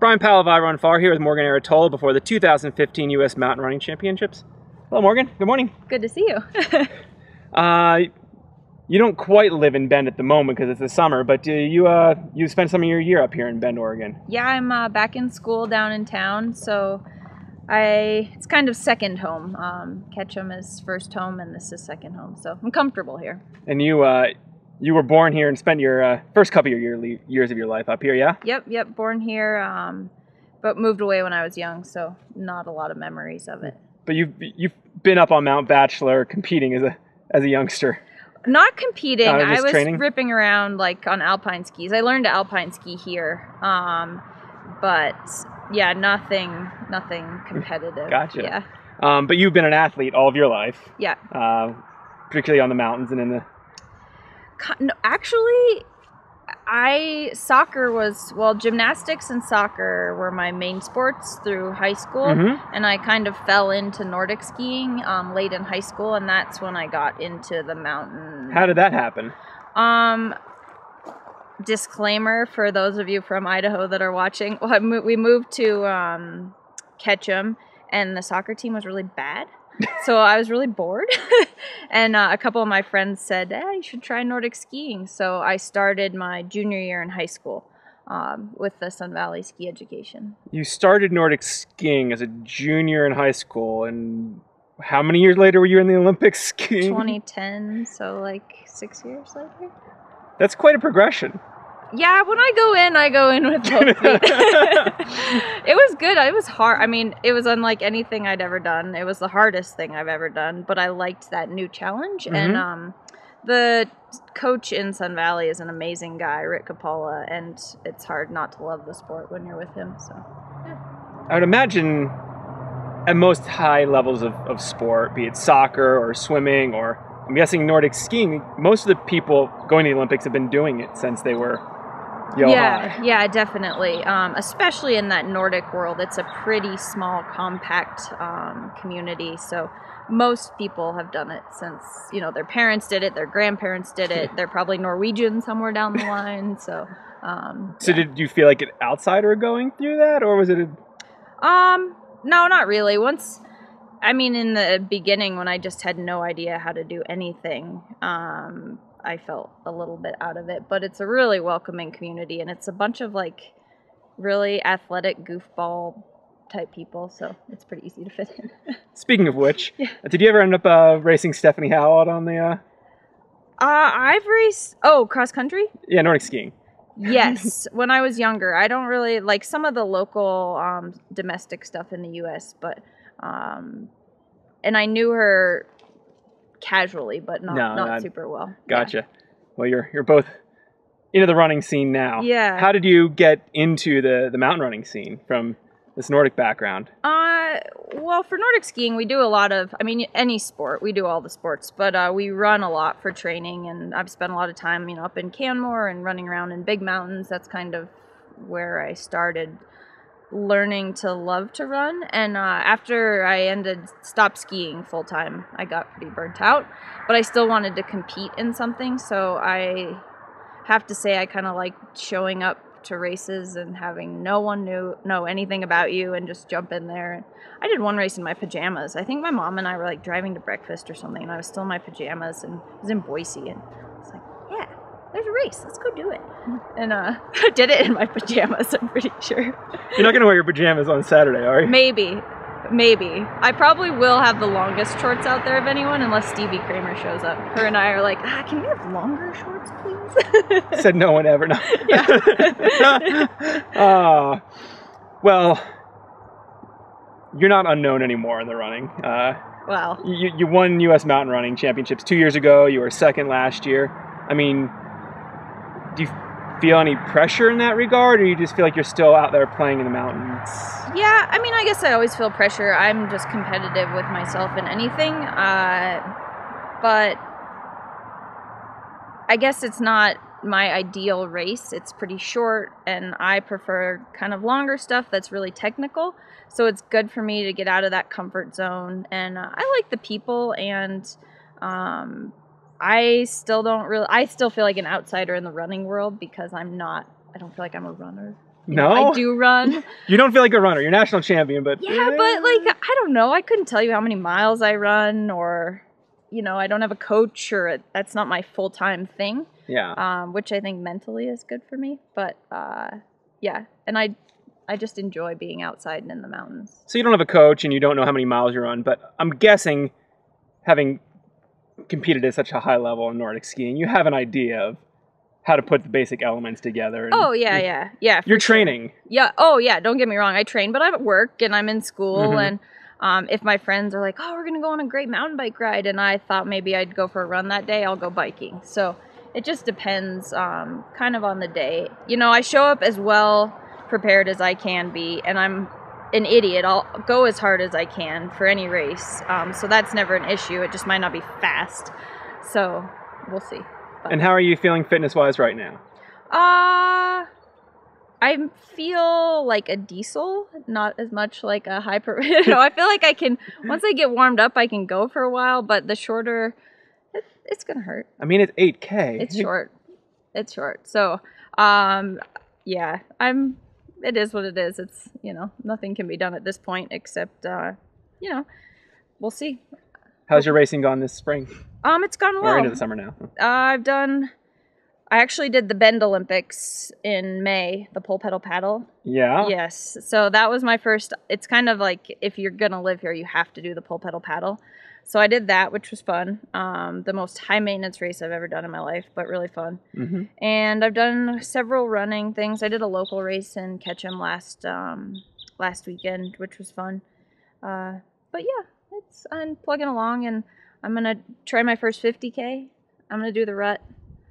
Brian Powell of I Run Far here with Morgan Arritola before the 2015 U.S. Mountain Running Championships. Hello, Morgan. Good morning. Good to see you. You don't quite live in Bend at the moment because it's the summer, but you spent some of your year up here in Bend, Oregon. Yeah, I'm back in school down in town, so it's kind of second home. Ketchum is first home, and this is second home, so I'm comfortable here. And you were born here and spent your first couple of years of your life up here, yeah? Yep, born here, but moved away when I was young, so not a lot of memories of it. But you've been up on Mount Bachelor competing as a youngster. Not competing. I was training? ripping around like on alpine skis. I learned to alpine ski here, but yeah, nothing competitive. Gotcha. Yeah. But you've been an athlete all of your life. Yeah. Particularly on the mountains and in the. No, actually, gymnastics and soccer were my main sports through high school, and I kind of fell into Nordic skiing late in high school, and that's when I got into the mountain. How did that happen? Disclaimer for those of you from Idaho that are watching, we moved to Ketchum, and the soccer team was really bad. So I was really bored, and a couple of my friends said, you should try Nordic skiing. So I started my junior year in high school with the Sun Valley Ski Education. You started Nordic skiing as a junior in high school, and how many years later were you in the Olympics skiing? 2010, so like 6 years later. That's quite a progression. Yeah, when I go in with both feet. It was good. It was hard. I mean, it was unlike anything I'd ever done. It was the hardest thing I've ever done, but I liked that new challenge. And the coach in Sun Valley is an amazing guy, Rick Capola, and it's hard not to love the sport when you're with him. So, yeah. I would imagine at most high levels of sport, be it soccer or swimming or I'm guessing Nordic skiing, most of the people going to the Olympics have been doing it since they were high. Yeah, definitely. Especially in that Nordic world, it's a pretty small, compact community. So most people have done it since, their parents did it, their grandparents did it. They're probably Norwegian somewhere down the line. So, Did you feel like an outsider going through that, or was it No, not really. In the beginning, when I just had no idea how to do anything, I felt a little bit out of it. But it's a really welcoming community, and it's a bunch of, really athletic goofball type people, so it's pretty easy to fit in. Speaking of which, did you ever end up racing Stephanie Howe out on the... I've raced... cross country? Yeah, Nordic skiing. Yes, when I was younger. I don't really... like some of the local domestic stuff in the U.S., but... and I knew her casually, but not super well. Gotcha. Yeah. Well, you're both into the running scene now. Yeah. How did you get into the mountain running scene from this Nordic background? Well, for Nordic skiing, we do a lot of, any sport, we do all the sports, but we run a lot for training, and I've spent a lot of time, up in Canmore and running around in big mountains. That's kind of where I started learning to love to run, and after I stopped skiing full time, I got pretty burnt out, but I still wanted to compete in something, so I have to say I kind of liked showing up to races and having no one know anything about you and just jump in there. I did one race in my pajamas. I think my mom and I were driving to breakfast or something, and I was still in my pajamas, and I was in Boise, and I was like, yeah, there's a race, let's go do it. And I did it in my pajamas, I'm pretty sure. You're not going to wear your pajamas on Saturday, are you? Maybe. I probably will have the longest shorts out there of anyone, unless Stevie Kramer shows up. Her and I are like, can we have longer shorts, please? Said no one ever. No. Yeah. Well, you're not unknown anymore in the running. Wow. You won U.S. Mountain Running Championships 2 years ago. You were second last year. Do you feel any pressure in that regard, or you just feel like you're still out there playing in the mountains? Yeah, I guess I always feel pressure. I'm just competitive with myself in anything, but I guess it's not my ideal race. It's pretty short, and I prefer kind of longer stuff that's really technical, so it's good for me to get out of that comfort zone, and I like the people, and I still feel like an outsider in the running world because I don't feel like I'm a runner. No? I do run. You don't feel like a runner. You're national champion, but... Yeah, but like, I don't know. I couldn't tell you how many miles I run, or, you know, I don't have a coach, or that's not my full-time thing. Yeah. Which I think mentally is good for me. But, yeah. And I just enjoy being outside and in the mountains. So you don't have a coach and you don't know how many miles you run, but I'm guessing, having competed at such a high level in Nordic skiing, you have an idea of how to put the basic elements together. Oh, yeah. You're training. Sure. Yeah. Oh, yeah. Don't get me wrong. I train, but I'm at work and I'm in school. And if my friends are like, oh, we're going to go on a great mountain bike ride, and I thought maybe I'd go for a run that day, I'll go biking. So it just depends kind of on the day. You know, I show up as well prepared as I can be, and I'm an idiot. I'll go as hard as I can for any race. So that's never an issue. It just might not be fast. So we'll see. But. And how are you feeling fitness-wise right now? I feel like a diesel, not as much like a hyper. You know, I feel like I can, once I get warmed up, I can go for a while, but the shorter, it's going to hurt. I mean, it's 8K. It's short. It's short. So, yeah, it is what it is. It's, you know, nothing can be done at this point except, you know, we'll see. How's your racing gone this spring? It's gone well. We're into the summer now. I actually did the Bend Olympics in May, the pole pedal paddle. Yeah? Yes. So that was my first, it's kind of like, if you're going to live here, you have to do the pole pedal paddle. So I did that, which was fun. The most high maintenance race I've ever done in my life, but really fun. And I've done several running things. I did a local race in Ketchum last weekend, which was fun. But yeah, I'm plugging along, and I'm going to try my first 50K. I'm going to do the rut.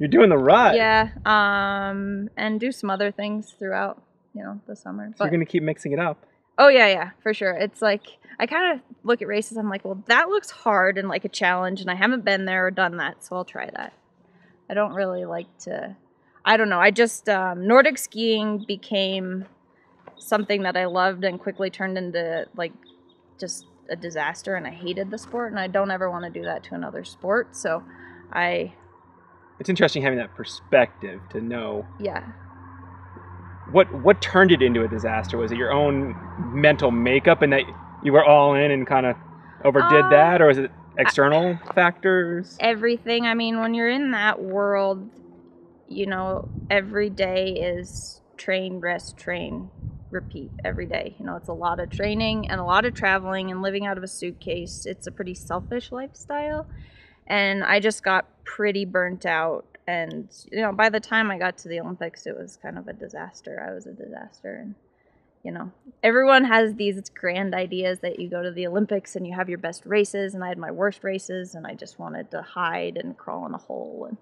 You're doing the rut? Yeah, and do some other things throughout, you know, the summer. So you're going to keep mixing it up? Oh, yeah, for sure. It's like, I kind of look at races, I'm like, well, that looks hard and like a challenge, and I haven't been there or done that, so I'll try that. I don't really like to, I don't know, I just, Nordic skiing became something that I loved and quickly turned into, like, just a disaster, and I hated the sport, and I don't ever want to do that to another sport, so It's interesting having that perspective to know. Yeah. What turned it into a disaster? Was it your own mental makeup and that you were all in and kind of overdid that? Or was it external factors? Everything. I mean, when you're in that world, you know, every day is train, rest, train, repeat every day. You know, it's a lot of training and a lot of traveling and living out of a suitcase. It's a pretty selfish lifestyle. And I just got pretty burnt out. And, you know, by the time I got to the Olympics, it was kind of a disaster. I was a disaster. And, you know, everyone has these grand ideas that you go to the Olympics and you have your best races. And I had my worst races, and I just wanted to hide and crawl in a hole. And,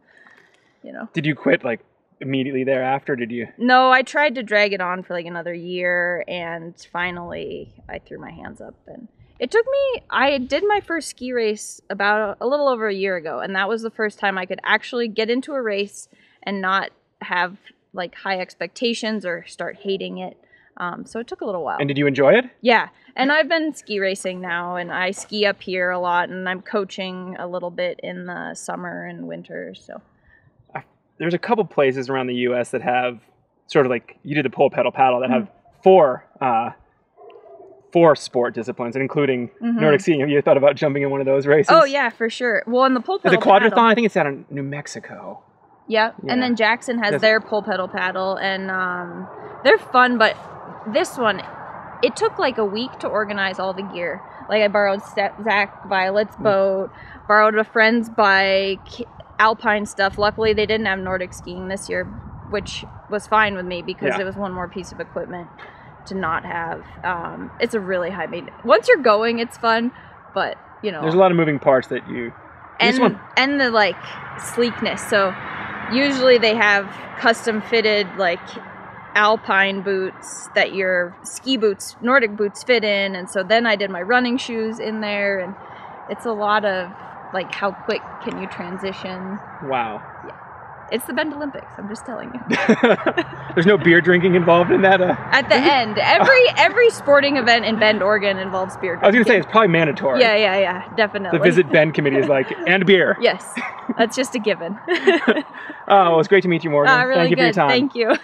you know. Did you quit, like, immediately thereafter? Did you? No, I tried to drag it on for, like, another year. And finally, I threw my hands up. And it took me, I did my first ski race about a little over a year ago, and that was the first time I could actually get into a race and not have like high expectations or start hating it. So it took a little while. And did you enjoy it? Yeah, and I've been ski racing now, and I ski up here a lot, and I'm coaching a little bit in the summer and winter. So there's a couple places around the U.S. that have sort of like, you did the pole pedal paddle, that have four sport disciplines, including Nordic skiing. Have you thought about jumping in one of those races? Oh, yeah, for sure. Well, in the pole pedal the quadrathon, I think it's out in New Mexico. Yep. Yeah. And then Jackson has their pole pedal paddle, and they're fun, but this one, it took like a week to organize all the gear. Like I borrowed Zach Violet's boat, borrowed a friend's bike, alpine stuff. Luckily, they didn't have Nordic skiing this year, which was fine with me because it was one more piece of equipment to not have. It's a really high maintenance. Once you're going, it's fun, but you know, there's a lot of moving parts that you and the like sleekness. So usually they have custom fitted like alpine boots that your ski boots, Nordic boots fit in, and so then I did my running shoes in there, and it's a lot of like how quick can you transition. Wow. Yeah. It's the Bend Olympics, I'm just telling you. There's no beer drinking involved in that? At the end. Every sporting event in Bend, Oregon involves beer drinking. I was going to say, it's probably mandatory. Yeah, definitely. The Visit Bend committee is like, and beer. Yes, that's just a given. Oh, well, it's great to meet you, Morgan. Really Thank you for your time. Thank you.